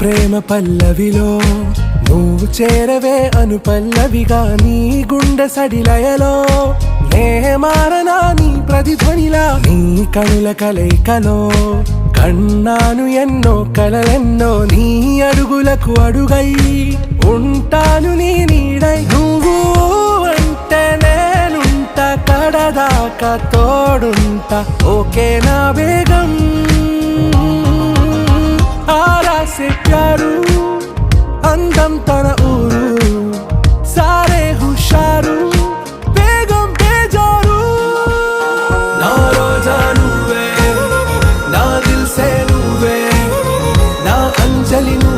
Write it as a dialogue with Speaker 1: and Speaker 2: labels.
Speaker 1: ప్రేమ పల్లవిలో నువ్వు చేరవే అను పల్లవిగా నీ గుండె సడిలయలో నే మారనా నీ ప్రతిధ్వనిలా నీ కనుల కలయికలో కన్నాను ఎన్నో కలలెన్నో నీ అడుగులకు అడుగై ఉంటాను నీ నీడై నువ్వు అంటే నేనుంట కడదాకా తోడుంటా ఓకే నా బేగం आरा से प्यारू अंदम तन ऊरू सारे हुशारू बेगम बेजारू ना रोजा नुवे ना दिल से नुवे ना अंजलि नुवे